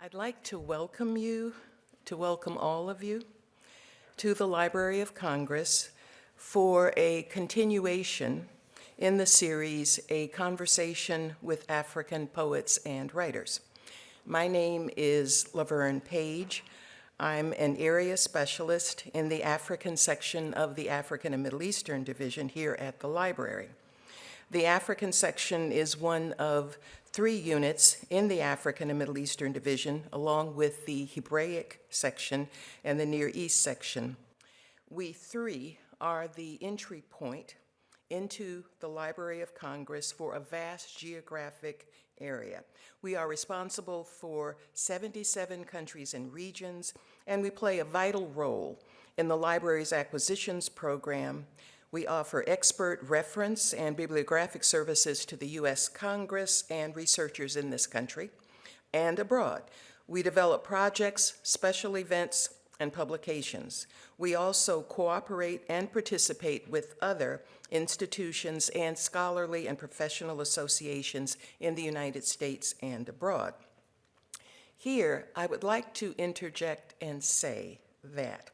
I'd like to welcome all of you, to the Library of Congress for a continuation in the series, A Conversation with African Poets and Writers. My name is Laverne Page. I'm an area specialist in the African section of the African and Middle Eastern Division here at the library. The African section is one of 3 units in the African and Middle Eastern Division, along with the Hebraic section and the Near East section. We 3 are the entry point into the Library of Congress for a vast geographic area. We are responsible for 77 countries and regions, and we play a vital role in the library's acquisitions program. We offer expert reference and bibliographic services to the U.S. Congress and researchers in this country and abroad. We develop projects, special events, and publications. We also cooperate and participate with other institutions and scholarly and professional associations in the United States and abroad. Here, I would like to interject and say that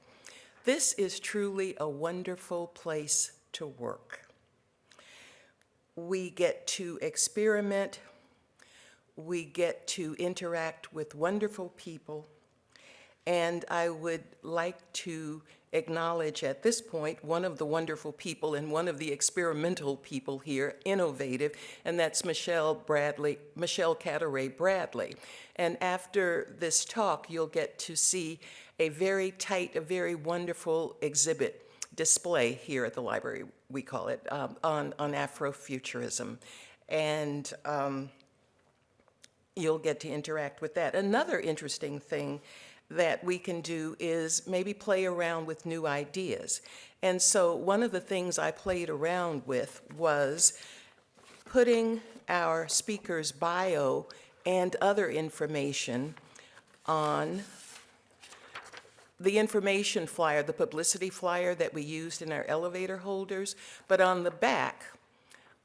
this is truly a wonderful place to work. We get to experiment, we get to interact with wonderful people, and I would like to acknowledge at this point one of the wonderful people and one of the experimental people here, innovative, and that's Michelle Cataray Bradley. And after this talk, you'll get to see a very tight, a very wonderful exhibit display here at the library, we call it, on Afrofuturism. And you'll get to interact with that. Another interesting thing that we can do is maybe play around with new ideas. And so one of the things I played around with was putting our speaker's bio and other information on the information flyer, the publicity flyer that we used in our elevator holders, but on the back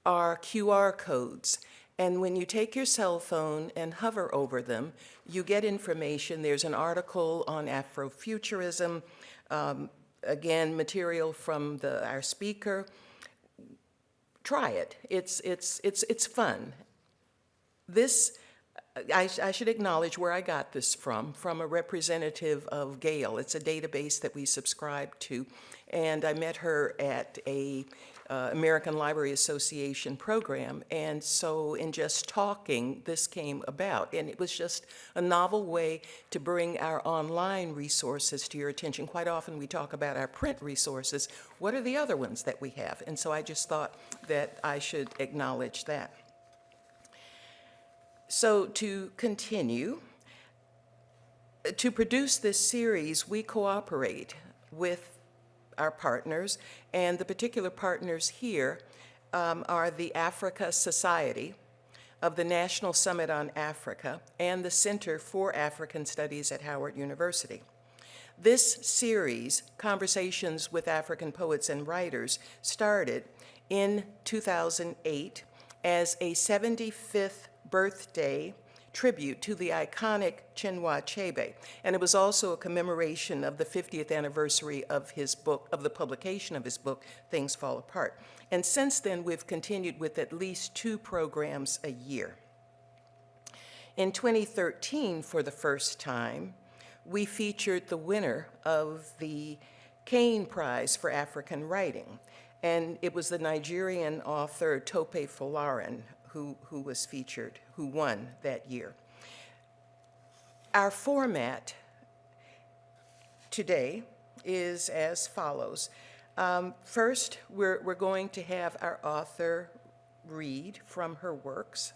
are QR codes. And when you take your cell phone and hover over them, you get information. There's an article on Afrofuturism, again, material from our speaker. Try it. It's fun. This, I should acknowledge where I got this from a representative of Gale. It's a database that we subscribe to, and I met her at a American Library Association program, and so in just talking, this came about, and it was just a novel way to bring our online resources to your attention. Quite often we talk about our print resources. What are the other ones that we have? And so I just thought that I should acknowledge that. So to continue, to produce this series, we cooperate with our partners, and the particular partners here are the Africa Society of the National Summit on Africa and the Center for African Studies at Howard University. This series, Conversations with African Poets and Writers, started in 2008 as a 75th birthday tribute to the iconic Chinua Achebe. And it was also a commemoration of the 50th anniversary of his book, of the publication of his book, Things Fall Apart. And since then, we've continued with at least 2 programs a year. In 2013, for the first time, we featured the winner of the Caine Prize for African Writing. And it was the Nigerian author Tope Folarin who was featured, who won that year. Our format today is as follows. First, we're going to have our author read from her works,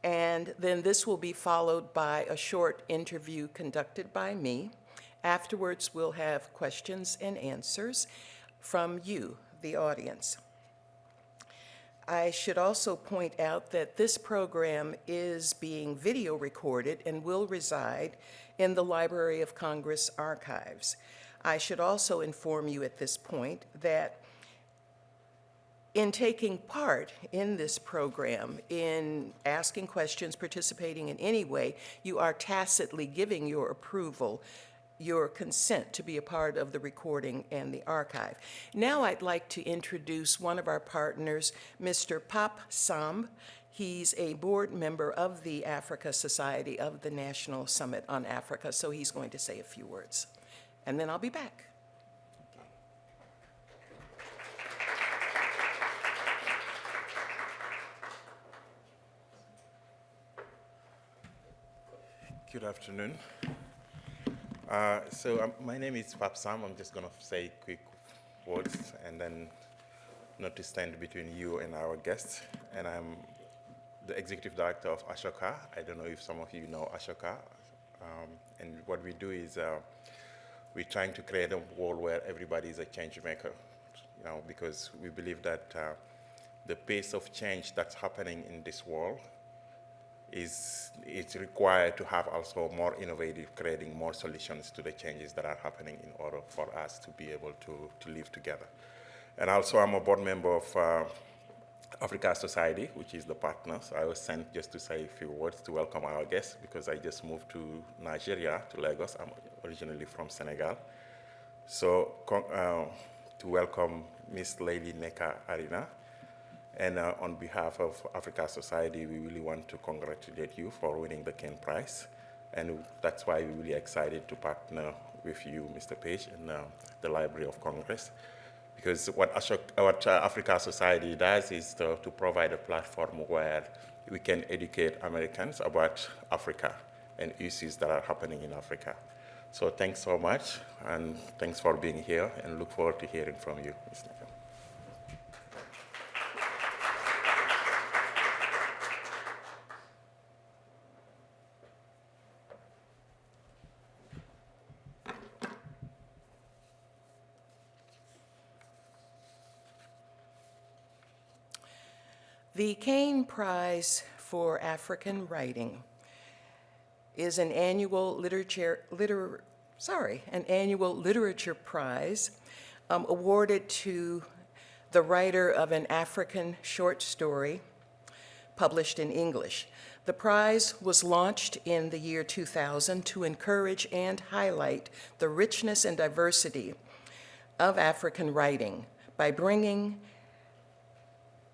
and then this will be followed by a short interview conducted by me. Afterwards, we'll have questions and answers from you, the audience. I should also point out that this program is being video recorded and will reside in the Library of Congress archives. I should also inform you at this point that In taking part in this program, in asking questions, participating in any way, you are tacitly giving your approval, your consent to be a part of the recording and the archive. Now I'd like to introduce one of our partners, Mr. Pap Samb. He's a board member of the Africa Society of the National Summit on Africa, so he's going to say a few words. And then I'll be back. Good afternoon. My name is Pap Samb. I'm just going to say quick words and then not to stand between you and our guests. And I'm the executive director of Ashoka. I don't know if some of you know Ashoka. And what we do is we're trying to create a world where everybody is a change maker, because we believe that the pace of change that's happening in this world it's required to have also more innovative, creating more solutions to the changes that are happening in order for us to be able to live together. And also I'm a board member of Africa Society, which is the partner. So I was sent just to say a few words to welcome our guests because I just moved to Nigeria, to Lagos. I'm originally from Senegal. So to welcome Ms. Lesley Nneka Arimah. And on behalf of Africa Society, we really want to congratulate you for winning the Caine Prize. And that's why we're really excited to partner with you, Mr. Page, and the Library of Congress. Because what Africa Society does is to provide a platform where we can educate Americans about Africa and issues that are happening in Africa. So thanks so much, and thanks for being here, and look forward to hearing from you, Ms. Nneka. The Caine Prize for African Writing is an annual literature prize awarded to the writer of an African short story published in English. The prize was launched in the year 2000 to encourage and highlight the richness and diversity of African writing by bringing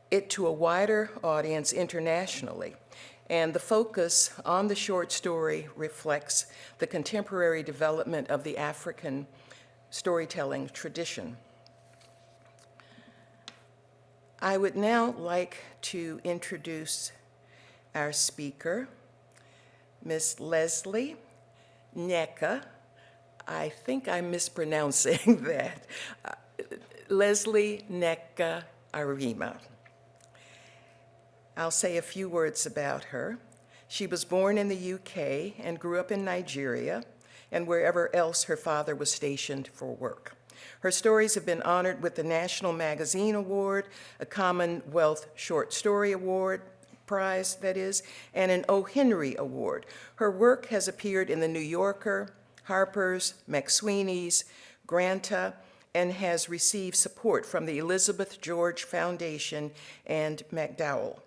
it to a wider audience internationally. And the focus on the short story reflects the contemporary development of the African storytelling tradition. I would now like to introduce our speaker, Ms. Lesley Nneka. I think I'm mispronouncing that. Lesley Nneka Arimah. I'll say a few words about her. She was born in the UK and grew up in Nigeria and wherever else her father was stationed for work. Her stories have been honored with the National Magazine Award, a Commonwealth Short Story Award, Prize, that is, and an O. Henry Award. Her work has appeared in The New Yorker, Harper's, McSweeney's, Granta, and has received support from the Elizabeth George Foundation and MacDowell.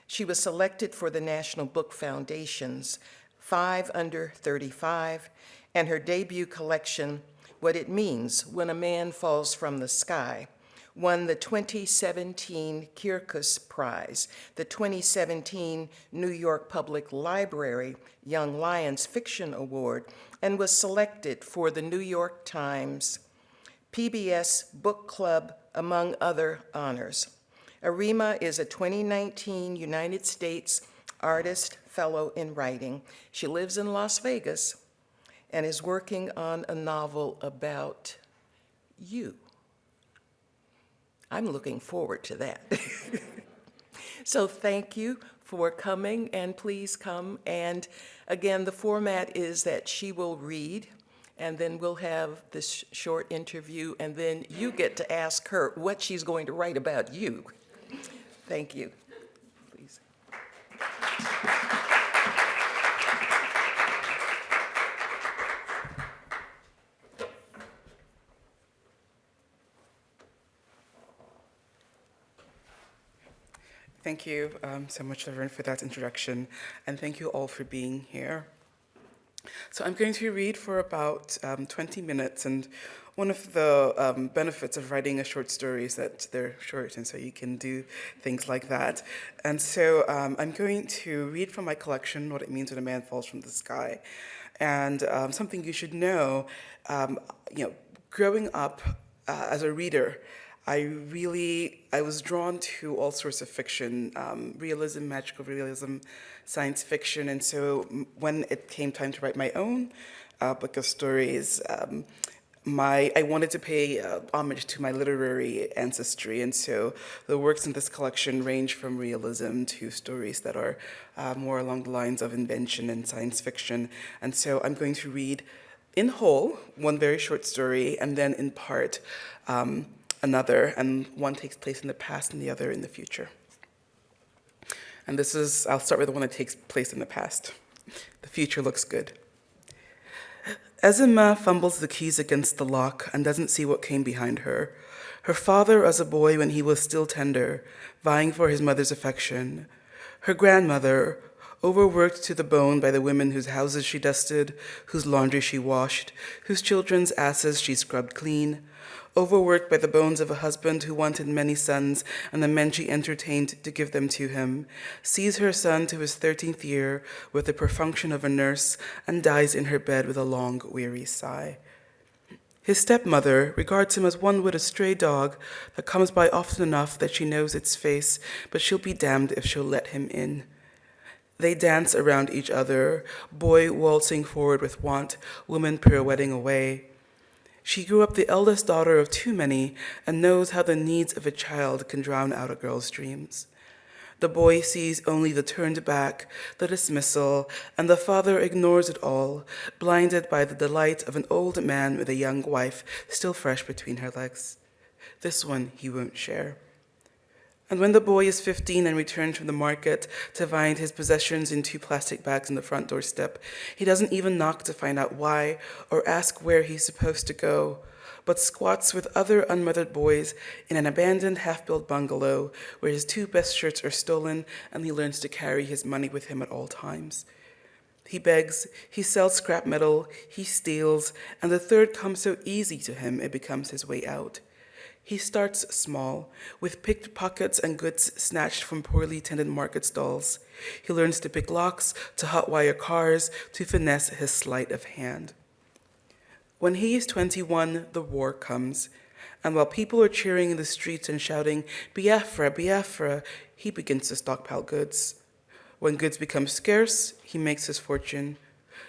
She was selected for the National Book Foundation's 5 Under 35, and her debut collection, What It Means When a Man Falls from the Sky, won the 2017 Kirkus Prize, the 2017 New York Public Library Young Lions Fiction Award, and was selected for the New York Times PBS Book Club, among other honors. Arimah is a 2019 United States Artist Fellow in Writing. She lives in Las Vegas and is working on a novel about you. I'm looking forward to that. So thank you for coming, and please come. And again, the format is that she will read, and then we'll have this short interview, and then you get to ask her what she's going to write about you. Thank you. Please. Thank you so much, Laverne, for that introduction, and thank you all for being here. So I'm going to read for about 20 minutes, and one of the benefits of writing a short story is that they're short, and so you can do things like that. And so I'm going to read from my collection, What It Means When a Man Falls from the Sky. And something you should know, growing up as a reader, I was drawn to all sorts of fiction, realism, magical realism, science fiction, and so when it came time to write my own book of stories, I wanted to pay homage to my literary ancestry, and so the works in this collection range from realism to stories that are more along the lines of invention and science fiction, and so I'm going to read in whole one very short story, and then in part another, and one takes place in the past and the other in the future. And I'll start with the one that takes place in the past. The future looks good. Arimah fumbles the keys against the lock and doesn't see what came behind her. Her father as a boy when he was still tender, vying for his mother's affection. Her grandmother, overworked to the bone by the women whose houses she dusted, whose laundry she washed, whose children's asses she scrubbed clean. Overworked by the bones of a husband who wanted many sons and the men she entertained to give them to him, sees her son to his 13th year with the perfunction of a nurse and dies in her bed with a long, weary sigh. His stepmother regards him as one would a stray dog that comes by often enough that she knows its face, but she'll be damned if she'll let him in. They dance around each other, boy waltzing forward with want, woman pirouetting away. She grew up the eldest daughter of too many and knows how the needs of a child can drown out a girl's dreams. The boy sees only the turned back, the dismissal, and the father ignores it all, blinded by the delight of an old man with a young wife still fresh between her legs. This one he won't share. And when the boy is 15 and returns from the market to find his possessions in 2 plastic bags on the front doorstep, he doesn't even knock to find out why or ask where he's supposed to go, but squats with other unmothered boys in an abandoned half-built bungalow where his 2 best shirts are stolen and he learns to carry his money with him at all times. He begs, he sells scrap metal, he steals, and the third comes so easy to him it becomes his way out. He starts small, with picked pockets and goods snatched from poorly tended market stalls. He learns to pick locks, to hotwire cars, to finesse his sleight of hand. When he is 21, the war comes, and while people are cheering in the streets and shouting, "Biafra, Biafra," he begins to stockpile goods. When goods become scarce, he makes his fortune.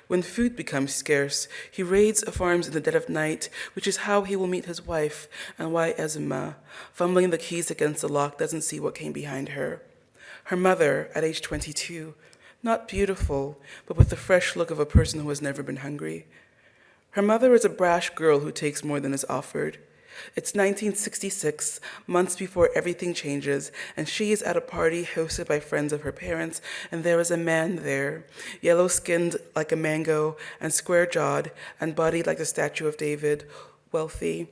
When food becomes scarce, he raids farms in the dead of night, which is how he will meet his wife, and why Arimah, fumbling the keys against the lock, doesn't see what came behind her. Her mother, at age 22, not beautiful, but with the fresh look of a person who has never been hungry. Her mother is a brash girl who takes more than is offered. It's 1966, months before everything changes, and she is at a party hosted by friends of her parents, and there is a man there, yellow-skinned like a mango, and square-jawed, and bodied like the statue of David, wealthy.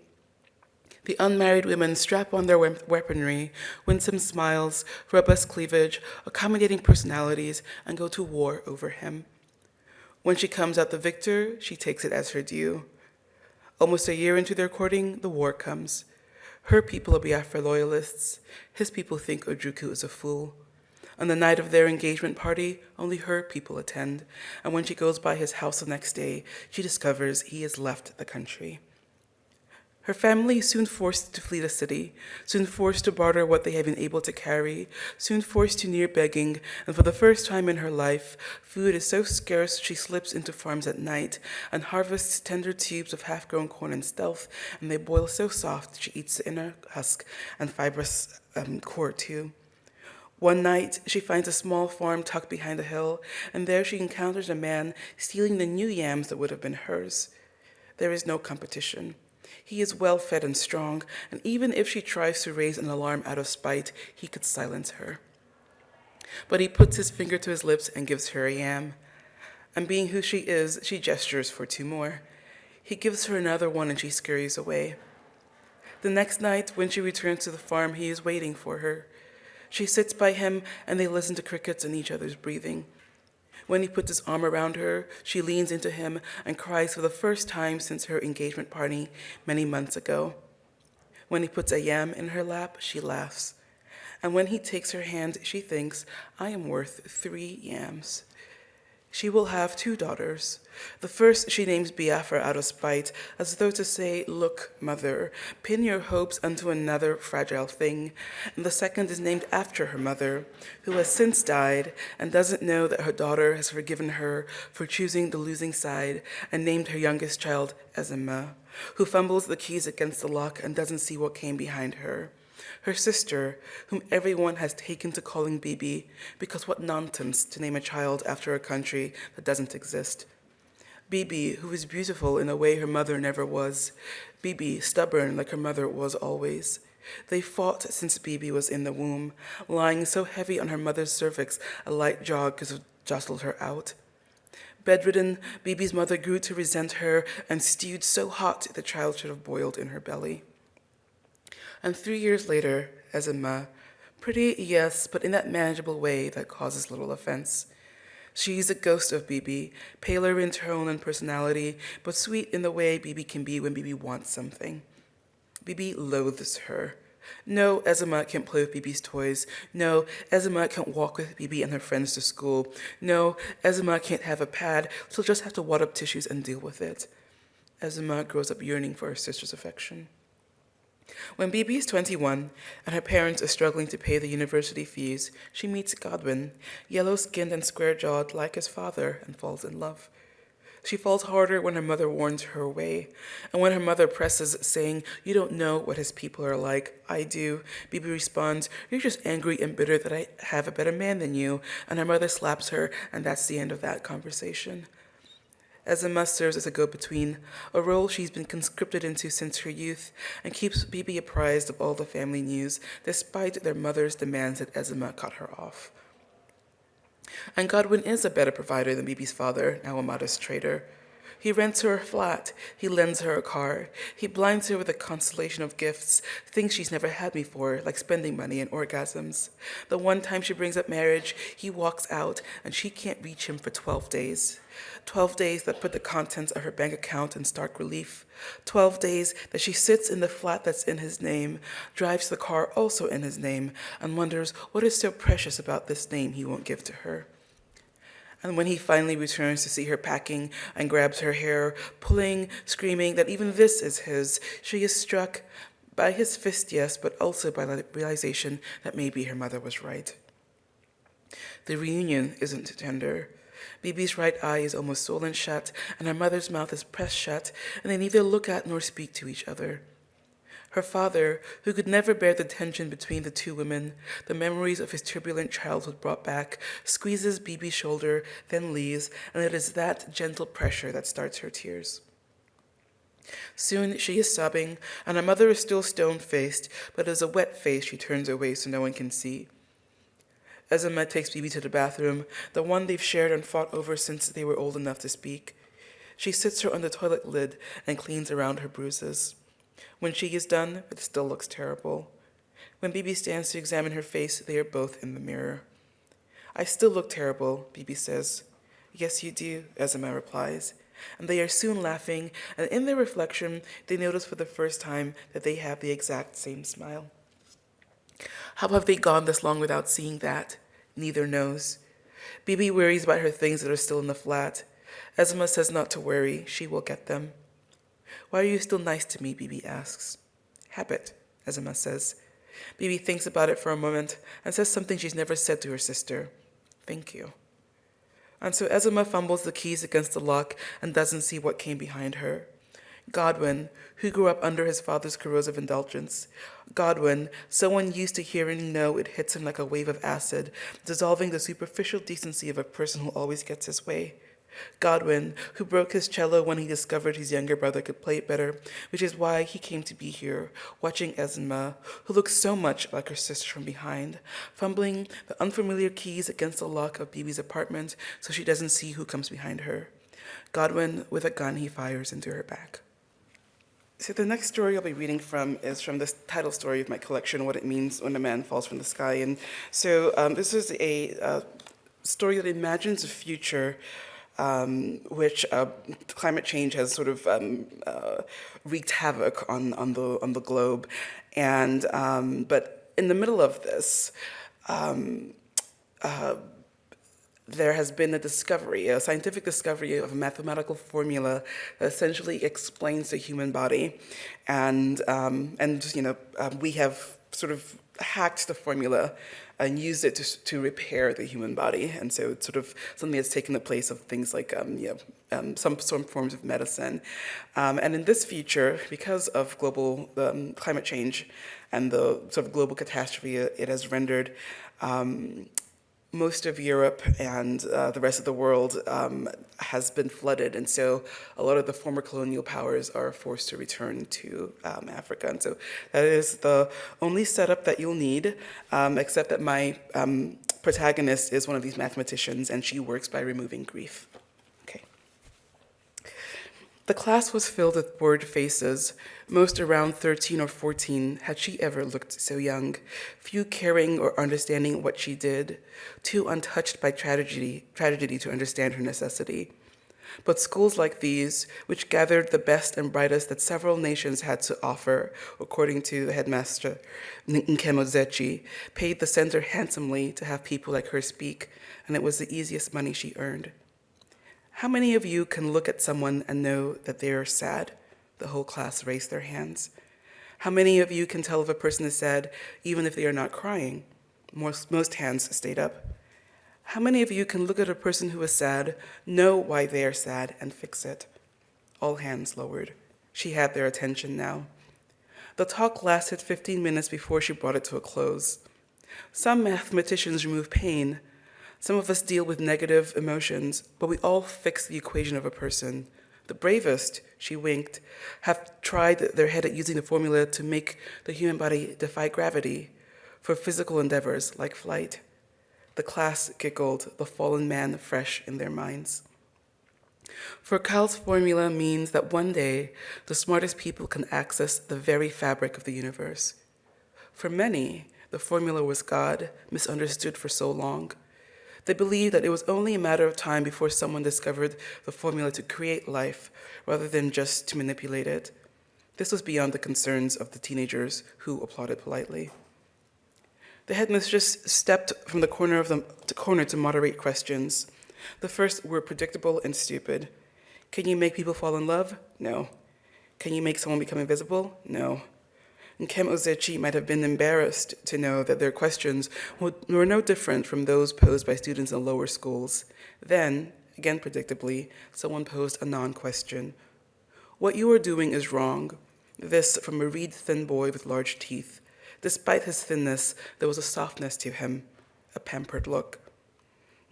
The unmarried women strap on their weaponry, winsome smiles, robust cleavage, accommodating personalities, and go to war over him. When she comes out the victor, she takes it as her due. Almost a year into their courting, the war comes. Her people are Biafra loyalists. His people think Ojukwu is a fool. On the night of their engagement party, only her people attend, and when she goes by his house the next day, she discovers he has left the country. Her family is soon forced to flee the city, soon forced to barter what they have been able to carry, soon forced to near begging, and for the first time in her life, food is so scarce she slips into farms at night and harvests tender tubes of half-grown corn in stealth, and they boil so soft she eats the inner husk and fibrous core too. One night, she finds a small farm tucked behind a hill, and there she encounters a man stealing the new yams that would have been hers. There is no competition. He is well-fed and strong, and even if she tries to raise an alarm out of spite, he could silence her. But he puts his finger to his lips and gives her a yam. And being who she is, she gestures for 2 more. He gives her another one and she scurries away. The next night, when she returns to the farm, he is waiting for her. She sits by him, and they listen to crickets and each other's breathing. When he puts his arm around her, she leans into him and cries for the first time since her engagement party many months ago. When he puts a yam in her lap, she laughs. And when he takes her hand, she thinks, I am worth 3 yams. She will have 2 daughters. The first she names Biafra out of spite, as though to say, look, mother, pin your hopes unto another fragile thing. And the second is named after her mother, who has since died and doesn't know that her daughter has forgiven her for choosing the losing side and named her youngest child Ezema, who fumbles the keys against the lock and doesn't see what came behind her. Her sister, whom everyone has taken to calling Bibi, because what nonsense to name a child after a country that doesn't exist. Bibi, who is beautiful in a way her mother never was. Bibi, stubborn like her mother was always. They fought since Bibi was in the womb, lying so heavy on her mother's cervix a light jog could have jostled her out. Bedridden, Bibi's mother grew to resent her and stewed so hot the child should have boiled in her belly. And 3 years later, Ezema, pretty, yes, but in that manageable way that causes little offense. She's a ghost of Bibi, paler in tone and personality, but sweet in the way Bibi can be when Bibi wants something. Bibi loathes her. No, Ezema can't play with Bibi's toys. No, Ezema can't walk with Bibi and her friends to school. No, Ezema can't have a pad, she'll just have to wad up tissues and deal with it. Ezema grows up yearning for her sister's affection. When Bibi is 21 and her parents are struggling to pay the university fees, she meets Godwin, yellow-skinned and square-jawed like his father, and falls in love. She falls harder when her mother warns her away, and when her mother presses, saying, you don't know what his people are like. I do. Bibi responds, you're just angry and bitter that I have a better man than you, and her mother slaps her, and that's the end of that conversation. Ezema serves as a go-between, a role she's been conscripted into since her youth, and keeps Bibi apprised of all the family news, despite their mother's demands that Ezema cut her off. And Godwin is a better provider than Bibi's father, now a modest trader. He rents her a flat, he lends her a car, he blinds her with a constellation of gifts, things she's never had before, like spending money and orgasms. The one time she brings up marriage, he walks out, and she can't reach him for 12 days. 12 days that put the contents of her bank account in stark relief. 12 days that she sits in the flat that's in his name, drives the car also in his name, and wonders what is so precious about this name he won't give to her. And when he finally returns to see her packing and grabs her hair, pulling, screaming that even this is his, she is struck by his fist, yes, but also by the realization that maybe her mother was right. The reunion isn't tender. Bibi's right eye is almost swollen shut, and her mother's mouth is pressed shut, and they neither look at nor speak to each other. Her father, who could never bear the tension between the two women, the memories of his turbulent childhood brought back, squeezes Bibi's shoulder, then leaves, and it is that gentle pressure that starts her tears. Soon she is sobbing, and her mother is still stone-faced, but as a wet face she turns away so no one can see. Ezema takes Bibi to the bathroom, the one they've shared and fought over since they were old enough to speak. She sits her on the toilet lid and cleans around her bruises. When she is done, it still looks terrible. When Bibi stands to examine her face, they are both in the mirror. I still look terrible, Bibi says. Yes, you do, Ezema replies. And they are soon laughing, and in their reflection, they notice for the first time that they have the exact same smile. How have they gone this long without seeing that? Neither knows. Bibi worries about her things that are still in the flat. Ezema says not to worry, she will get them. Why are you still nice to me, Bibi asks. Habit, Ezema says. Bibi thinks about it for a moment and says something she's never said to her sister. Thank you. And so Ezema fumbles the keys against the lock and doesn't see what came behind her. Godwin, who grew up under his father's corrosive indulgence. Godwin, so unused to hearing no, it hits him like a wave of acid, dissolving the superficial decency of a person who always gets his way. Godwin, who broke his cello when he discovered his younger brother could play it better, which is why he came to be here, watching Ezema, who looks so much like her sister from behind, fumbling the unfamiliar keys against the lock of Bibi's apartment so she doesn't see who comes behind her. Godwin, with a gun he fires into her back. So the next story I'll be reading from is from this title story of my collection, What It Means When a Man Falls from the Sky. And so this is a story that imagines a future which climate change has sort of wreaked havoc on the globe. And but in the middle of this, there has been a scientific discovery of a mathematical formula that essentially explains the human body, and we have sort of hacked the formula and used it to repair the human body, and so it's sort of something that's taken the place of things like some forms of medicine, and in this future, because of global climate change and the sort of global catastrophe it has rendered. Most of Europe and the rest of the world has been flooded, and so a lot of the former colonial powers are forced to return to Africa. And so that is the only setup that you'll need, except that my protagonist is one of these mathematicians, and she works by removing grief. Okay. The class was filled with bored faces, most around 13 or 14. Had she ever looked so young? Few caring or understanding what she did, too untouched by tragedy to understand her necessity. But schools like these, which gathered the best and brightest that several nations had to offer, according to the headmaster, Nkemozechi, paid the center handsomely to have people like her speak, and it was the easiest money she earned. How many of you can look at someone and know that they are sad? The whole class raised their hands. How many of you can tell if a person is sad even if they are not crying? Most hands stayed up. How many of you can look at a person who is sad, know why they are sad, and fix it? All hands lowered. She had their attention now. The talk lasted 15 minutes before she brought it to a close. Some mathematicians remove pain. Some of us deal with negative emotions, but we all fix the equation of a person. The bravest, she winked, have tried their head at using the formula to make the human body defy gravity for physical endeavors like flight. The class giggled, the fallen man fresh in their minds. For Cal's formula means that one day the smartest people can access the very fabric of the universe. For many, the formula was God, misunderstood for so long. They believed that it was only a matter of time before someone discovered the formula to create life rather than just to manipulate it. This was beyond the concerns of the teenagers who applauded politely. The headmistress stepped from the corner to moderate questions. The first were predictable and stupid. Can you make people fall in love? No. Can you make someone become invisible? No. Nkemozechi might have been embarrassed to know that their questions were no different from those posed by students in lower schools. Then, again predictably, someone posed a non-question. What you are doing is wrong. This from a reed-thin boy with large teeth. Despite his thinness, there was a softness to him, a pampered look.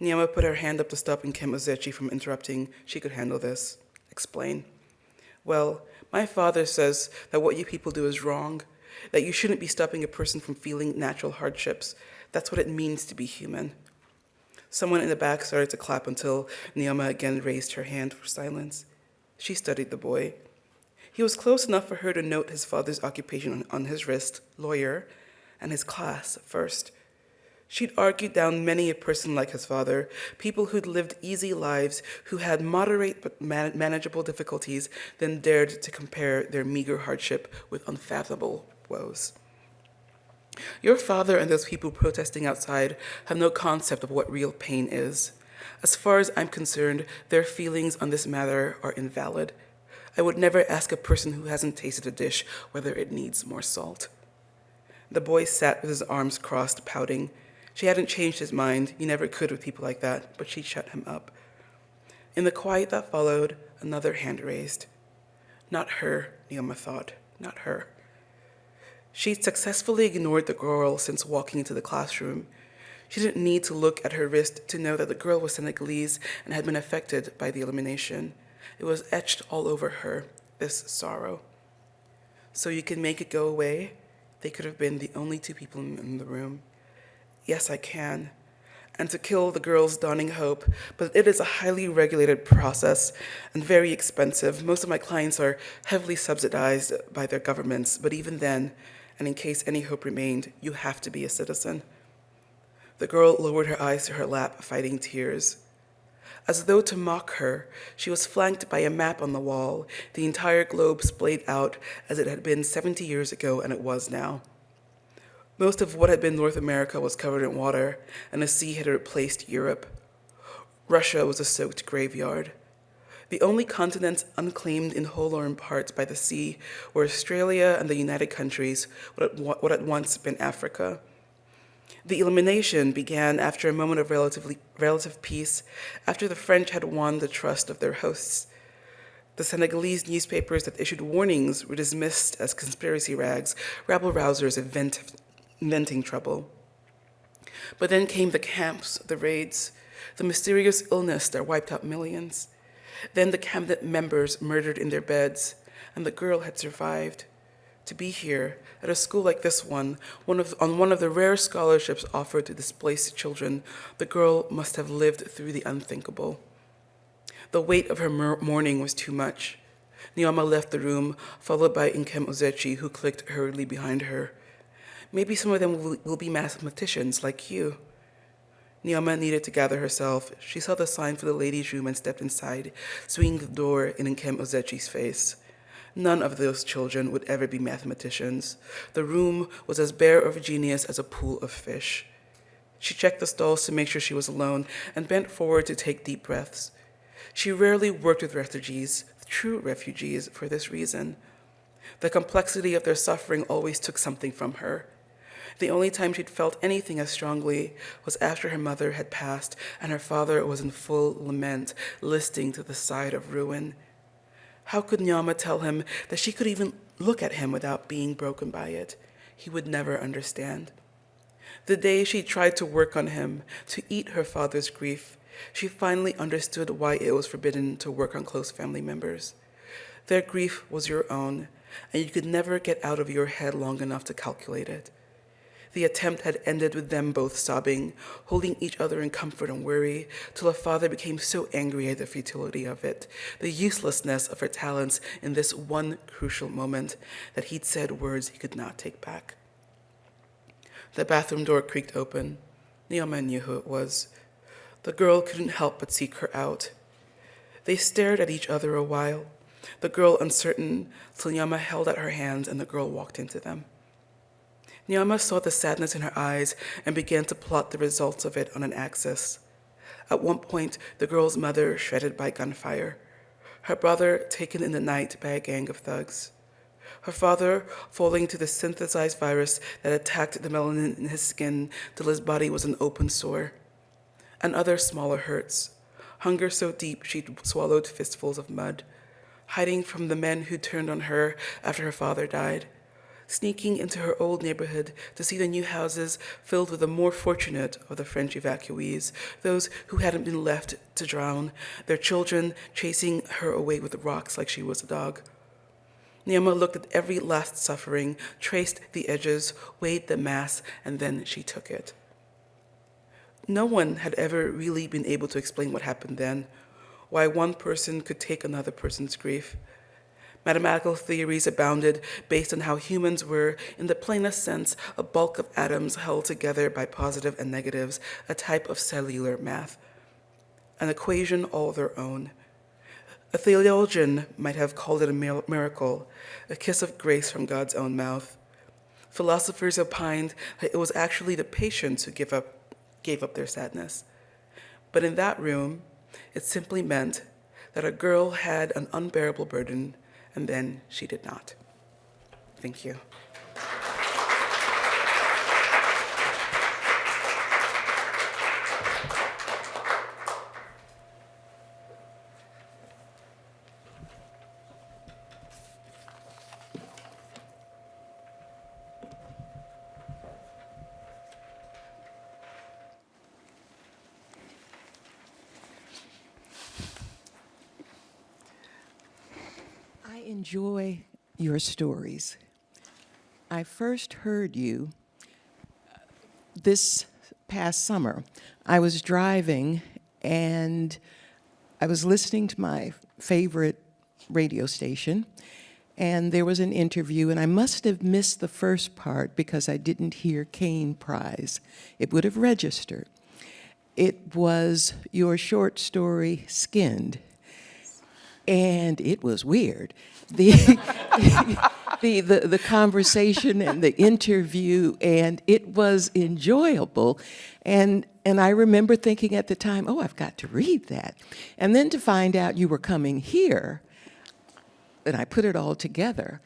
Nyama put her hand up to stop Nkemozechi from interrupting. She could handle this. Explain. Well, my father says that what you people do is wrong, that you shouldn't be stopping a person from feeling natural hardships. That's what it means to be human. Someone in the back started to clap until Nyama again raised her hand for silence. She studied the boy. He was close enough for her to note his father's occupation on his wrist, lawyer, and his class first. She'd argued down many a person like his father, people who'd lived easy lives, who had moderate but manageable difficulties, then dared to compare their meager hardship with unfathomable woes. Your father and those people protesting outside have no concept of what real pain is. As far as I'm concerned, their feelings on this matter are invalid. I would never ask a person who hasn't tasted a dish whether it needs more salt. The boy sat with his arms crossed, pouting. She hadn't changed his mind. You never could with people like that, but she shut him up. In the quiet that followed, another hand raised. Not her, Nyama thought, not her. She'd successfully ignored the girl since walking into the classroom. She didn't need to look at her wrist to know that the girl was Senegalese and had been affected by the elimination. It was etched all over her, this sorrow. So you can make it go away? They could have been the only two people in the room. Yes, I can. and to kill the girl's dawning hope, but it is a highly regulated process and very expensive. Most of my clients are heavily subsidized by their governments, but even then, and in case any hope remained, you have to be a citizen. The girl lowered her eyes to her lap, fighting tears. As though to mock her, she was flanked by a map on the wall, the entire globe splayed out as it had been 70 years ago, and it was now. Most of what had been North America was covered in water, and the sea had replaced Europe. Russia was a soaked graveyard. The only continents unclaimed in whole or in part by the sea were Australia and the United Countries, what had once been Africa. The elimination began after a moment of relative peace, after the French had won the trust of their hosts. The Senegalese newspapers that issued warnings were dismissed as conspiracy rags, rabble-rousers inventing trouble. But then came the camps, the raids, the mysterious illness that wiped out millions. Then the cabinet members murdered in their beds, and the girl had survived. To be here, at a school like this one, on one of the rare scholarships offered to displaced children, the girl must have lived through the unthinkable. The weight of her mourning was too much. Nyama left the room, followed by Nkem Ozechi, who clicked hurriedly behind her. Maybe some of them will be mathematicians like you. Nyama needed to gather herself. She saw the sign for the ladies' room and stepped inside, swinging the door in Nkem Ozechi's face. None of those children would ever be mathematicians. The room was as bare of genius as a pool of fish. She checked the stalls to make sure she was alone and bent forward to take deep breaths. She rarely worked with refugees, true refugees, for this reason. The complexity of their suffering always took something from her. The only time she'd felt anything as strongly was after her mother had passed and her father was in full lament, listing to the side of ruin. How could Nyama tell him that she could even look at him without being broken by it? He would never understand. The day she tried to work on him, to eat her father's grief, she finally understood why it was forbidden to work on close family members. Their grief was your own, and you could never get out of your head long enough to calculate it. The attempt had ended with them both sobbing, holding each other in comfort and worry, till her father became so angry at the futility of it, the uselessness of her talents in this one crucial moment, that he'd said words he could not take back. The bathroom door creaked open. Nyama knew who it was. The girl couldn't help but seek her out. They stared at each other a while, the girl uncertain, till Nyama held out her hands and the girl walked into them. Nyama saw the sadness in her eyes and began to plot the results of it on an axis. At one point, the girl's mother shredded by gunfire, her brother taken in the night by a gang of thugs, her father falling to the synthesized virus that attacked the melanin in his skin till his body was an open sore, and other smaller hurts, hunger so deep she'd swallowed fistfuls of mud, hiding from the men who turned on her after her father died, sneaking into her old neighborhood to see the new houses filled with the more fortunate of the French evacuees, those who hadn't been left to drown, their children chasing her away with rocks like she was a dog. Nyama looked at every last suffering, traced the edges, weighed the mass, and then she took it. No one had ever really been able to explain what happened then, why one person could take another person's grief. Mathematical theories abounded based on how humans were, in the plainest sense, a bulk of atoms held together by positive and negatives, a type of cellular math, an equation all their own. A theologian might have called it a miracle, a kiss of grace from God's own mouth. Philosophers opined that it was actually the patients who gave up their sadness. But in that room, it simply meant that a girl had an unbearable burden, and then she did not. Thank you. I enjoy your stories. I first heard you this past summer, I was driving and I was listening to my favorite radio station, and there was an interview, and I must have missed the first part because I didn't hear Caine Prize. It would have registered. It was your short story, Skinned, and it was weird. The, the conversation and the interview, and it was enjoyable. And I remember thinking at the time, oh, I've got to read that. And then to find out you were coming here, and I put it all together,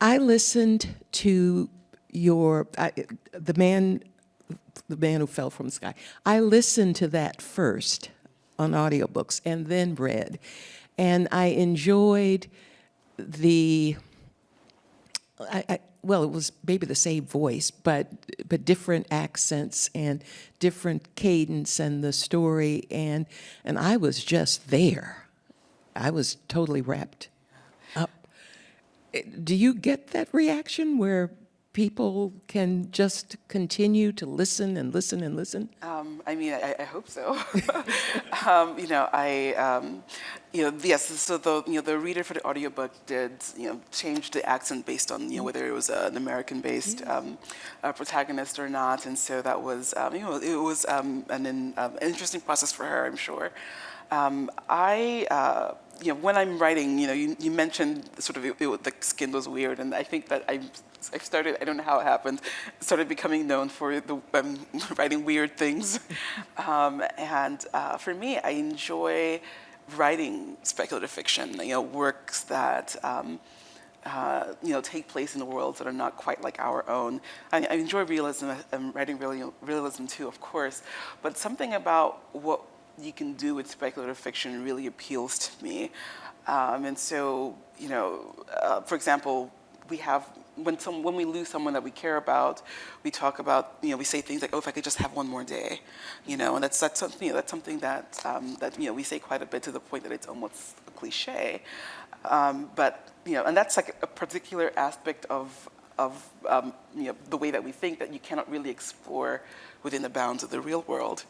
I listened to the man who fell from the sky. I listened to that first on audiobooks and then read. And I enjoyed well, it was maybe the same voice, but different accents and different cadence and the story, and I was just there. I was totally wrapped up. Do you get that reaction where people can just continue to listen and listen and listen? I mean, I hope so. Yes. So the reader for the audiobook did, change the accent based on, whether it was an American-based protagonist or not, and so that was, it was an interesting process for her, I'm sure. When I'm writing, you mentioned sort of the Skin was weird, and I think that I've started, I don't know how it happened, started becoming known for writing weird things. For me, I enjoy writing speculative fiction, works that take place in the worlds that are not quite like our own. I enjoy realism. I'm writing realism too, of course, but something about what you can do with speculative fiction really appeals to me. And so, for example, we have, when we lose someone that we care about, we talk about, we say things like, oh, if I could just have one more day, and that's something, that's something that we say quite a bit, to the point that it's almost a cliche. But, and that's like a particular aspect of the way that we think that you cannot really explore within the bounds of the real world.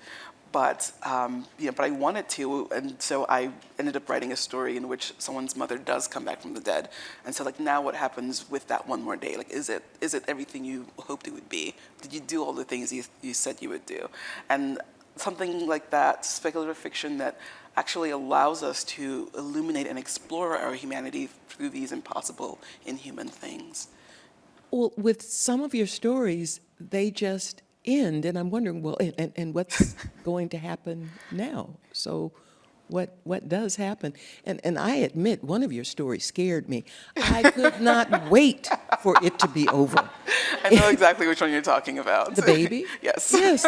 But I wanted to, and so I ended up writing a story in which someone's mother does come back from the dead. And so, now what happens with that one more day? Is it everything you hoped it would be? Did you do all the things you said you would do? And something like that, speculative fiction that actually allows us to illuminate and explore our humanity through these impossible, inhuman things. Well, with some of your stories, they just end, and I'm wondering, well, and what's going to happen now? So what does happen? And I admit, one of your stories scared me. I could not wait for it to be over. I know exactly which one you're talking about. The baby? Yes. Yes.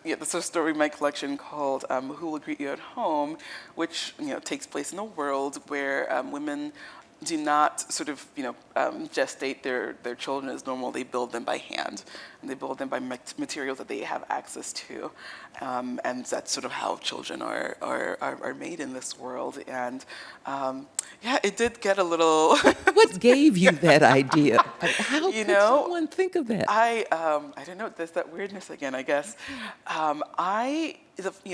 It's a story in my collection called Who Will Greet You at Home, which takes place in a world where women do not sort of, gestate their children as normal. They build them by hand, and they build them by materials that they have access to, and that's sort of how children are made in this world. And it did get a little. What gave you that idea? How could someone think of that? I don't know. There's that weirdness again, I guess. The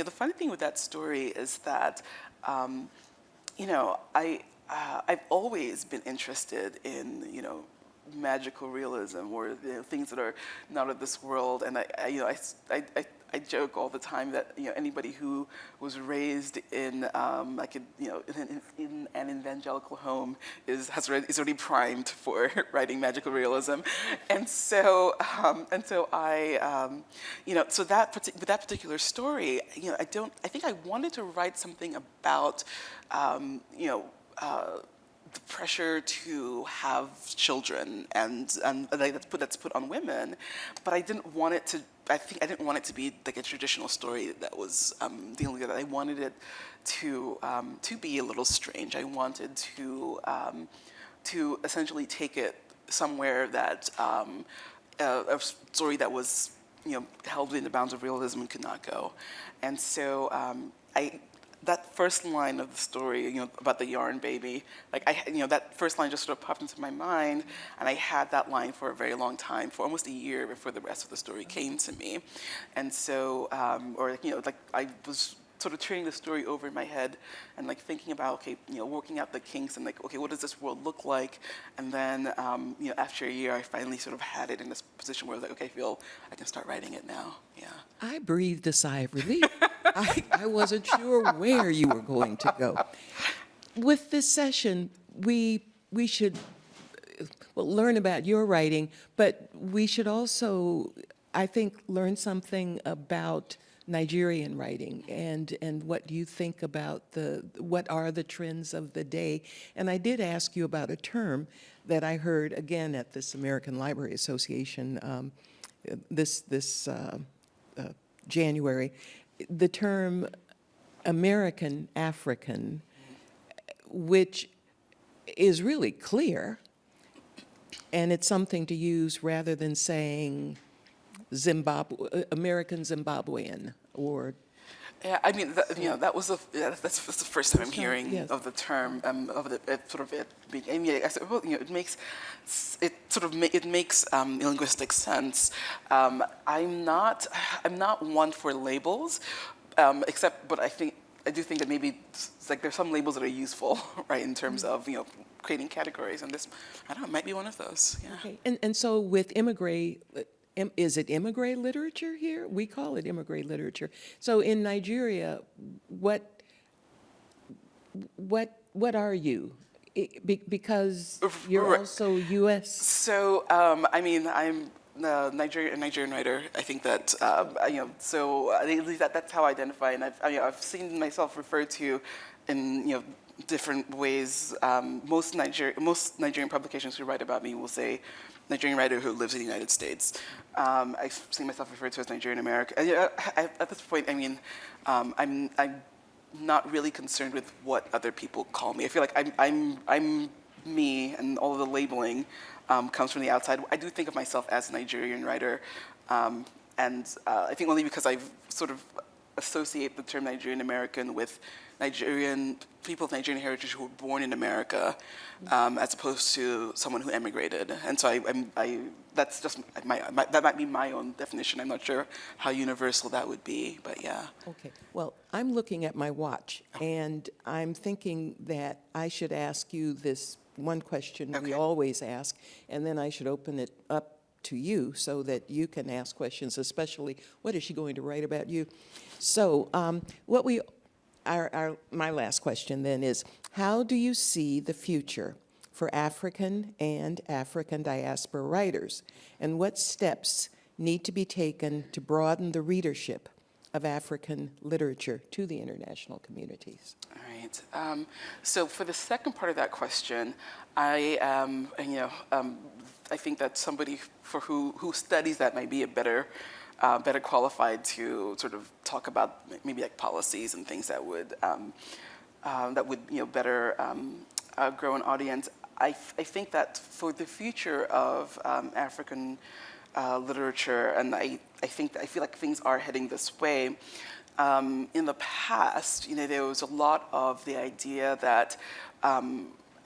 funny thing with that story is that, I've always been interested in, magical realism, or things that are not of this world. And I joke all the time that anybody who was raised in in an evangelical home is already primed for writing magical realism. And so I so with that particular story, I think I wanted to write something about the pressure to have children, and that's put on women, but I didn't want it to. I didn't want it to be like a traditional story that was dealing with that. I wanted it to be a little strange. I wanted to essentially take it somewhere that a story that was held within the bounds of realism could not go, and so that first line of the story, about the yarn baby, like that first line just sort of popped into my mind, and I had that line for a very long time, for almost a year before the rest of the story came to me, and so, I was sort of turning the story over in my head and like thinking about, okay, working out the kinks and like, okay, what does this world look like? And then, after a year, I finally sort of had it in this position where I was like, okay, I feel I can start writing it now. Yeah. I breathed a sigh of relief. I wasn't sure where you were going to go. With this session, we should learn about your writing, but we should also, I think, learn something about Nigerian writing and what you think about what are the trends of the day. And I did ask you about a term that I heard again at this American Library Association this January, the term American African, which is really clear, and it's something to use rather than saying American Zimbabwean or. Yeah, I mean, that's the first time I'm hearing yes. of the term, it makes linguistic sense. I'm not one for labels, but I do think that maybe it's like there's some labels that are useful, right, in terms of creating categories, and this, I don't know, might be one of those. Yeah. Okay, and so with is it immigrant literature here? We call it immigrant literature. So in Nigeria, what are you? Because you're also U.S. So I'm a Nigerian writer. I think that so at least that's how I identify, and I've seen myself referred to in different ways. Most Nigerian publications who write about me will say Nigerian writer who lives in the United States. I've seen myself referred to as Nigerian American. At this point, I'm not really concerned with what other people call me. I feel like I'm me, and all of the labeling comes from the outside. I do think of myself as a Nigerian writer, and I think only because I've sort of associate the term Nigerian American with people of Nigerian heritage who were born in America, as opposed to someone who emigrated. And so that's just that might be my own definition. I'm not sure how universal that would be, but yeah. Okay. Well, I'm looking at my watch, and I'm thinking that I should ask you this one question we always ask, and then I should open it up to you so that you can ask questions, especially what is she going to write about you? So my last question then is, how do you see the future for African and African diaspora writers, and what steps need to be taken to broaden the readership of African literature to the international communities? All right. So for the second part of that question, I think that somebody who studies that might be a better qualified to sort of talk about maybe like policies and things that would better grow an audience. I think that for the future of African literature, and I feel like things are heading this way. In the past, there was a lot of the idea that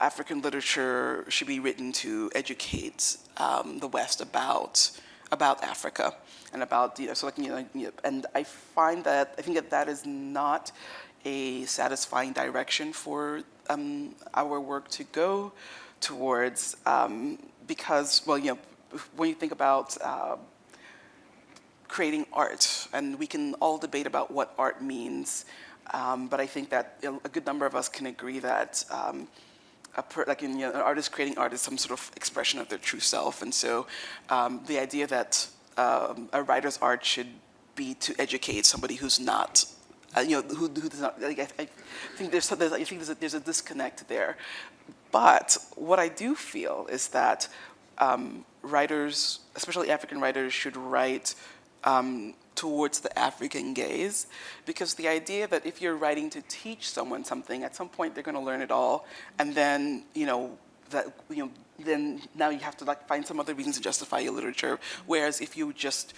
African literature should be written to educate the West about Africa and about and I think that is not a satisfying direction for our work to go towards, because when you think about creating art, and we can all debate about what art means, but I think that a good number of us can agree that an artist creating art is some sort of expression of their true self, and so the idea that a writer's art should be to educate somebody who's not, who does not. I think there's a disconnect there. But what I do feel is that writers, especially African writers, should write towards the African gaze, because the idea that if you're writing to teach someone something, at some point they're going to learn it all, and then then now you have to find some other reasons to justify your literature. Whereas if you just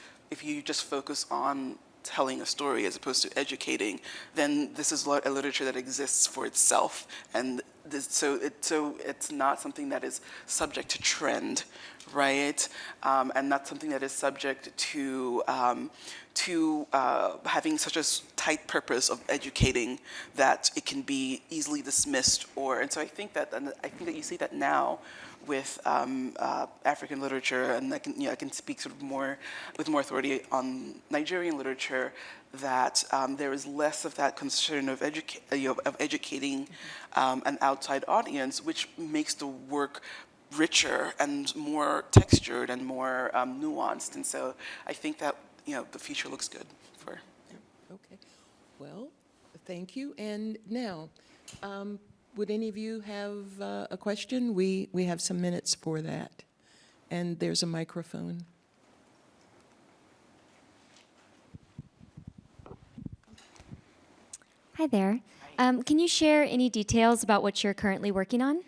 focus on telling a story as opposed to educating, then this is a literature that exists for itself, and so it's not something that is subject to trend, right? And not something that is subject to having such a tight purpose of educating that it can be easily dismissed, and so I think that you see that now with African literature, and I can speak sort of with more authority on Nigerian literature, that there is less of that concern of educating an outside audience, which makes the work richer and more textured and more nuanced. And so I think that the future looks good for. Okay. Well, thank you. And now, would any of you have a question? We have some minutes for that. And there's a microphone. Hi there. Can you share any details about what you're currently working on?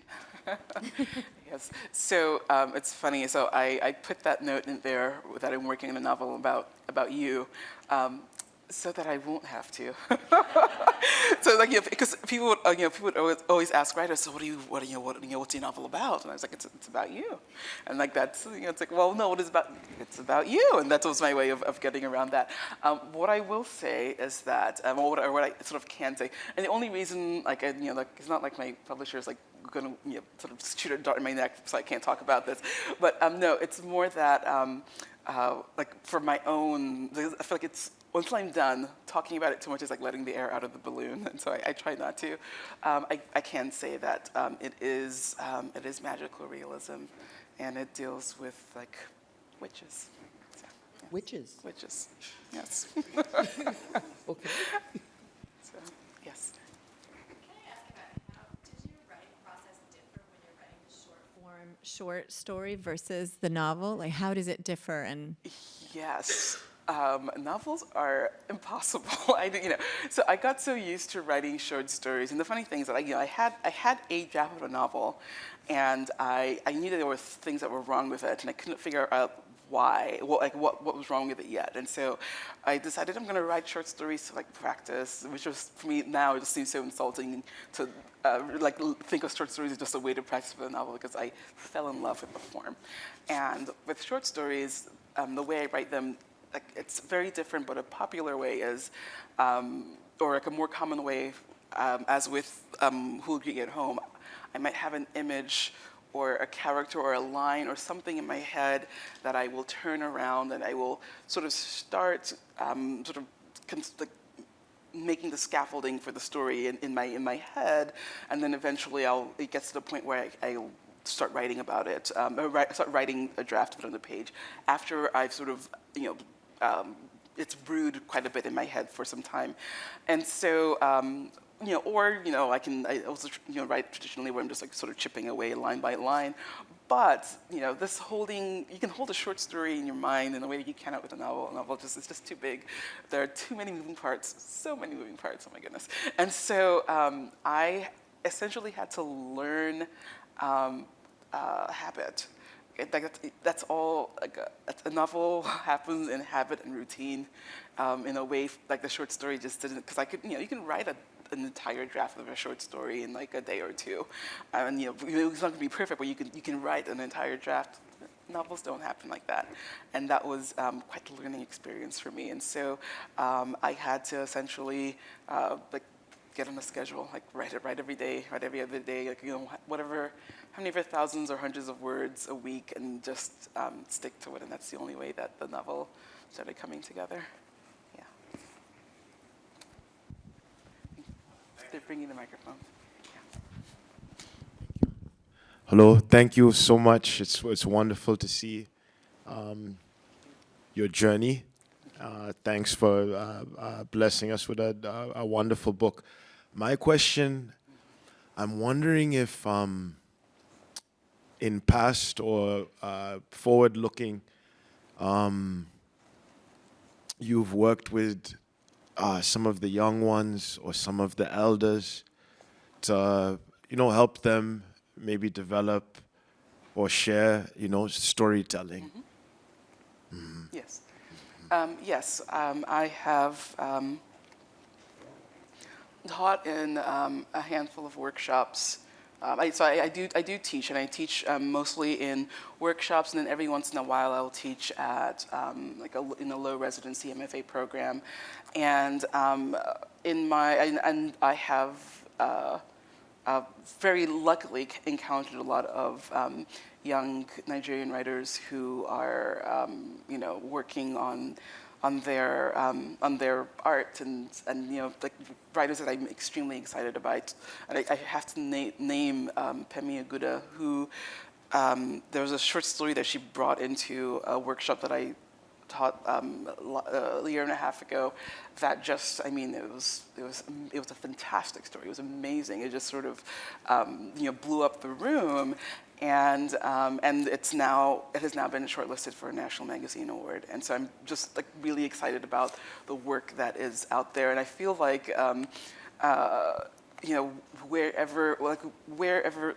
Yes. So it's funny. So I put that note in there that I'm working on a novel about you, so that I won't have to. So because people would always ask writers, so what's your novel about? And I was like, it's about you. And that's it's like, well, no, it's about you, and that was my way of getting around that. What I will say is that, or what I sort of can say, and the only reason it's not like my publisher is going to sort of shoot a dart in my neck, so I can't talk about this. But no, it's more that for my own, I feel like until I'm done, talking about it too much is like letting the air out of the balloon, and so I try not to. I can say that it is magical realism, and it deals with witches. So, yes. Witches? Witches, yes. Okay. So, yes. Short story versus the novel? Like, how does it differ? And Yes. Novels are impossible. So I got so used to writing short stories, and the funny thing is that I had a draft of a novel, and I knew that there were things that were wrong with it, and I couldn't figure out why, what was wrong with it yet. And so I decided I'm going to write short stories to practice, which was, for me now, it just seems so insulting to think of short stories as just a way to practice for the novel, because I fell in love with the form. And with short stories, the way I write them, it's very different, but a popular way is, or a more common way, as with Who'll Greet You at Home, I might have an image or a character or a line or something in my head that I will turn around, and I will sort of start making the scaffolding for the story in my head, and then eventually it gets to the point where I'll start writing about it, start writing a draft of it on the page after I've sort of it's brewed quite a bit in my head for some time. And so I also write traditionally where I'm just sort of chipping away line by line. But you can hold a short story in your mind in a way that you cannot with a novel. A novel is just too big. There are too many moving parts, so many moving parts. Oh my goodness! And so I essentially had to learn habit. That's all. A novel happens in habit and routine, in a way like the short story just didn't. Because you can write an entire draft of a short story in a day or two, and it's not going to be perfect, but you can write an entire draft. Novels don't happen like that, and that was quite a learning experience for me. And so I had to essentially get on a schedule, write every day, write every other day, whatever, how many thousands or hundreds of words a week, and just stick to it. And that's the only way that the novel started coming together. Yeah. They're bringing the microphone. Yeah. Hello, thank you so much. It's wonderful to see your journey. Thanks for blessing us with a wonderful book. My question, I'm wondering if in past or forward-looking, you've worked with some of the young ones or some of the elders to, help them maybe develop or share, storytelling. Mm-hmm. Yes. Yes, I have taught in a handful of workshops. I do teach, and I teach mostly in workshops, and then every once in a while I'll teach at in a low residency MFA program, and I have very luckily encountered a lot of young Nigerian writers who are working on their art and like writers that I'm extremely excited about. And I have to name Pemi Aguda, who there was a short story that she brought into a workshop that I taught a year and a half ago. That just, I mean, it was a fantastic story. It was amazing. It just sort of blew up the room. And it has now been shortlisted for a National Magazine Award, and so I'm just like really excited about the work that is out there, and I feel like whatever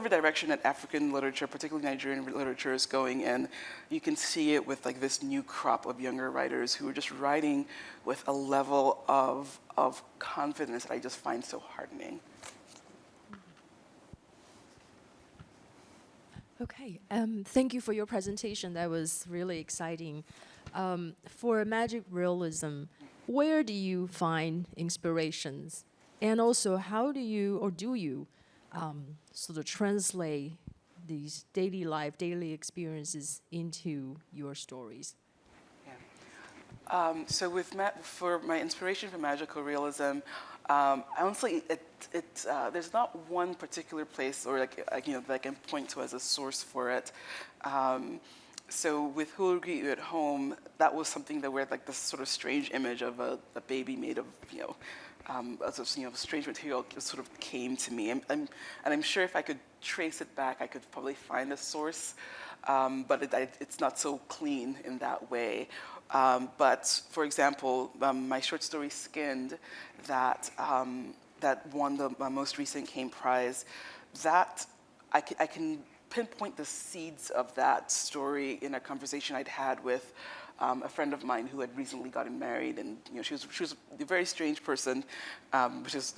direction that African literature, particularly Nigerian literature, is going in, you can see it with like this new crop of younger writers who are just writing with a level of confidence that I just find so heartening. Okay, thank you for your presentation. That was really exciting. For magic realism, where do you find inspirations? And also, how do you sort of translate these daily experiences into your stories? So for my inspiration for magical realism, honestly, there's not one particular place or that I can point to as a source for it. So with Who Greet You at Home, that was something that where like this sort of strange image of a baby made of strange material just sort of came to me, and I'm sure if I could trace it back, I could probably find a source, but it's not so clean in that way. But for example, my short story "Skinned," that won the most recent Caine Prize, that I can pinpoint the seeds of that story in a conversation I'd had with a friend of mine who had recently gotten married, and she was a very strange person, which is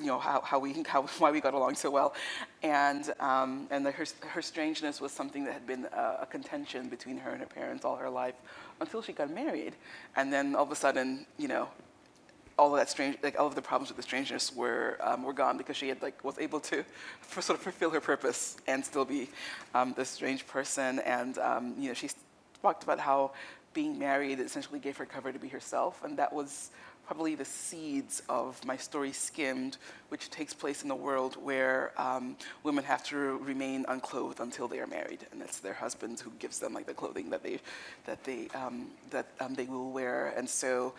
why we got along so well, and her strangeness was something that had been a contention between her and her parents all her life until she got married, and then all of a sudden all of that all of the problems with the strangeness were gone because she had was able to sort of fulfill her purpose and still be this strange person, and she talked about how being married essentially gave her cover to be herself, and that was probably the seeds of my story "Skimmed," which takes place in a world where women have to remain unclothed until they are married, and it's their husbands who gives them the clothing that they will wear, and so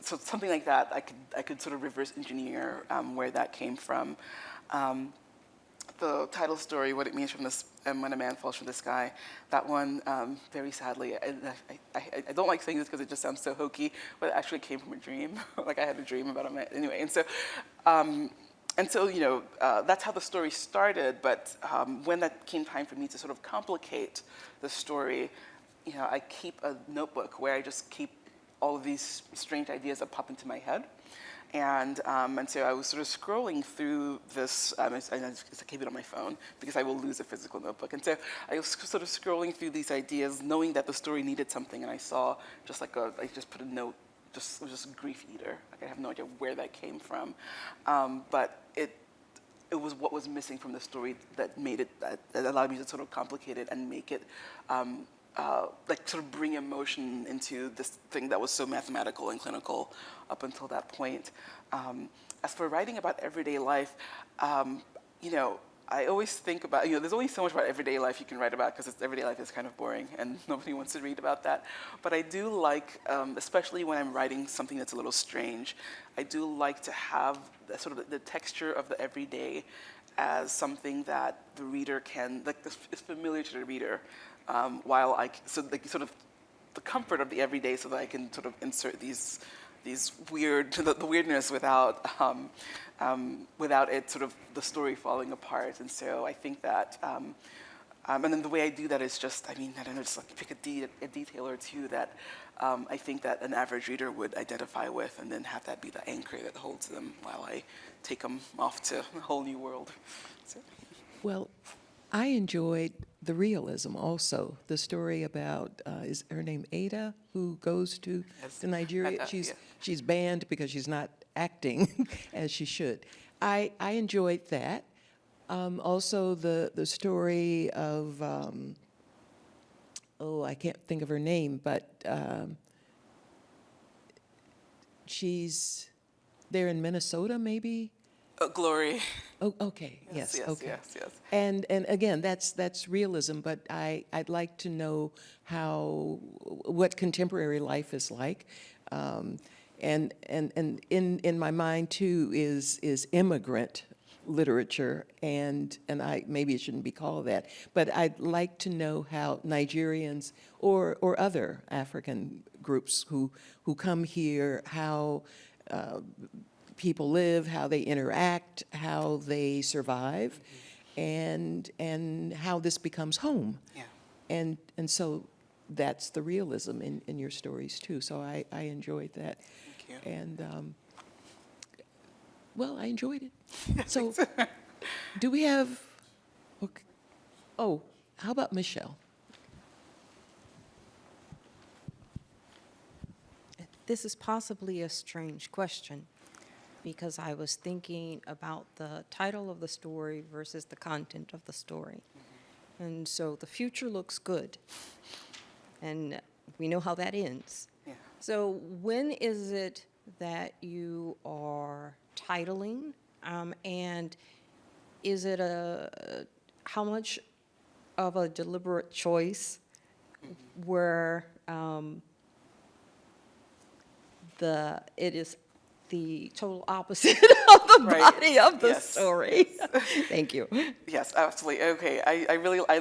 so something like that I could sort of reverse engineer where that came from. The title story, "What It Means from This," "When a Man Falls from the Sky," that one, very sadly, I don't like saying this because it just sounds so hokey, but it actually came from a dream. I had a dream about a man, anyway, and so that's how the story started. But when that came time for me to sort of complicate the story, I keep a notebook where I just keep all of these strange ideas that pop into my head. And so I was sort of scrolling through this, I keep it on my phone because I will lose a physical notebook. And so I was sort of scrolling through these ideas, knowing that the story needed something, and I saw just I just put a note, it was just grief eater. I have no idea where that came from. But it was what was missing from the story that made it, that allowed me to sort of complicate it and make it, sort of bring emotion into this thing that was so mathematical and clinical up until that point. As for writing about everyday life, I always think about, there's only so much about everyday life you can write about because everyday life is kind of boring and nobody wants to read about that. But I do like, especially when I'm writing something that's a little strange, I do like to have sort of the texture of the everyday as something that the reader can, is familiar to the reader. While sort of the comfort of the everyday, so that I can sort of insert these weird, the weirdness without it sort of the story falling apart. And so I think that And then the way I do that is just, I mean, I don't know, just like pick a detail or two that I think that an average reader would identify with, and then have that be the anchor that holds them while I take them off to a whole new world. So. Well, I enjoyed the realism also. The story about, is her name Ada, who goes to Nigeria? She's banned because she's not acting as she should. I enjoyed that. Also, the story of, I can't think of her name, but she's there in Minnesota, maybe? Glory. Oh, okay, yes, okay. Yes. And again, that's realism, but I'd like to know what contemporary life is like. And in my mind too is immigrant literature, and maybe it shouldn't be called that, but I'd like to know how Nigerians or other African groups who come here, how people live, how they interact, how they survive, and how this becomes home. Yeah. And so that's the realism in your stories too. So I enjoyed that. Thank you. And well, I enjoyed it. So do we have, okay. Oh, how about Michelle? This is possibly a strange question, because I was thinking about the title of the story versus the content of the story. And so the future looks good, and we know how that ends. Yeah. So when is it that you are titling, and is it how much of a deliberate choice where it is the total opposite of the body of the story? Thank you. Yes, absolutely. Okay,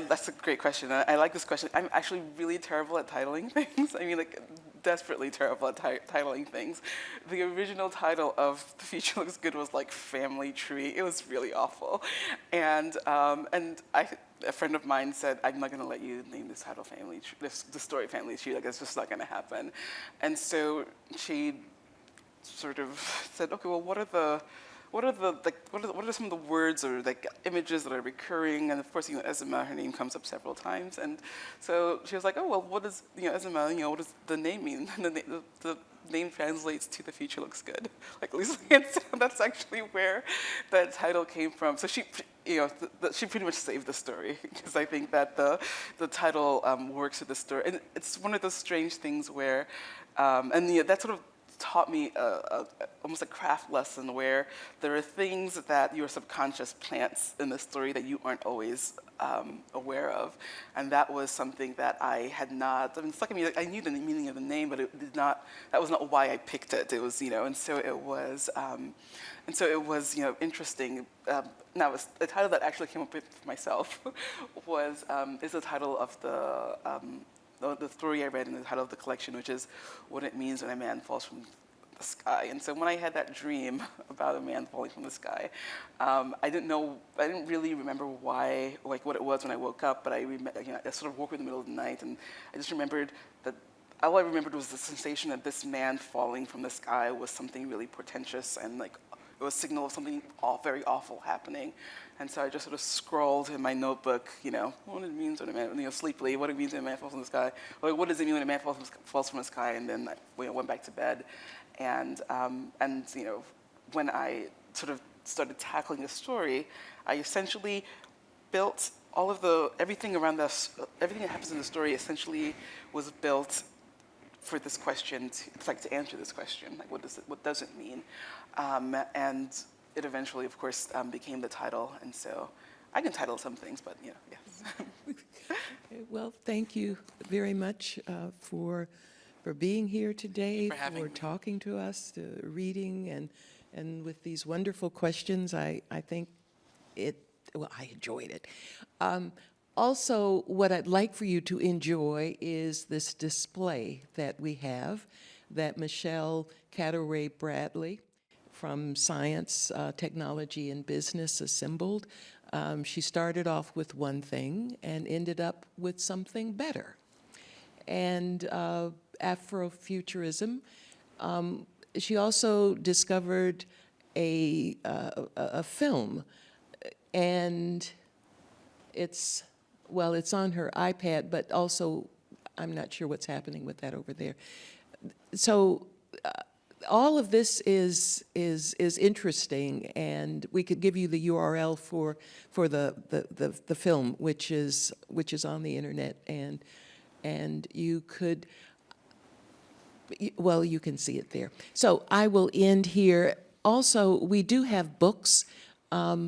that's a great question. I like this question. I'm actually really terrible at titling things. I mean, like, desperately terrible at titling things. The original title of The Future Looks Good was like Family Tree. It was really awful. And a friend of mine said, I'm not gonna let you name this title the story Family Tree, like, it's just not gonna happen. And so she sort of said, okay, well, what are some of the words or like images that are recurring? And of course, Ezema, her name comes up several times. And so she was like, oh, well, what does, Ezema, what does the name mean? And the name translates to The Future Looks Good, like Lesley. And so that's actually where that title came from. So she, she pretty much saved the story, because I think that the title works with the story. And it's one of those strange things where, that sort of taught me almost a craft lesson where there are things that your subconscious plants in the story that you aren't always aware of. And that was something that I had not, it's like, I knew the meaning of the name, but that was not why I picked it. It was, and so it was interesting. Now, the title that actually came up with myself is the title of the story I read in the title of the collection, which is What It Means When a Man Falls from the Sky. And so when I had that dream about a man falling from the sky, I didn't really remember why, like what it was when I woke up, but I sort of woke up in the middle of the night, and I just remembered that all I remembered was the sensation that this man falling from the sky was something really portentous, and like it was a signal of something very awful happening. And so I just sort of scrawled in my notebook, what it means when a man, sleepily, what it means when a man falls from the sky. Like, what does it mean when a man falls from the sky? And then I went back to bed. And when I sort of started tackling the story, I essentially built everything around this, everything that happens in the story essentially was built for this question, to answer this question, like what does it mean? And it eventually, of course, became the title, and so I can title some things, but yes. Well, thank you very much for being here today, for talking to us, reading, and with these wonderful questions. I think I enjoyed it. Also, what I'd like for you to enjoy is this display that we have that Michelle Cadore-Bradley from Science, Technology, and Business assembled. She started off with one thing and ended up with something better. And Afrofuturism, she also discovered a film, and it's on her iPad, but also I'm not sure what's happening with that over there. So all of this is interesting, and we could give you the URL for the film, which is on the internet, and you could, well, you can see it there. So I will end here. Also, we do have books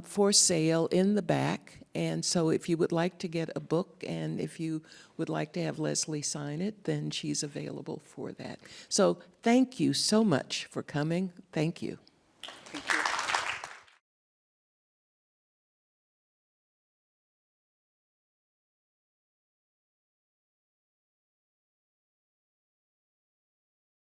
for sale in the back, and so if you would like to get a book, and if you would like to have Lesley sign it, then she's available for that. So thank you so much for coming. Thank you.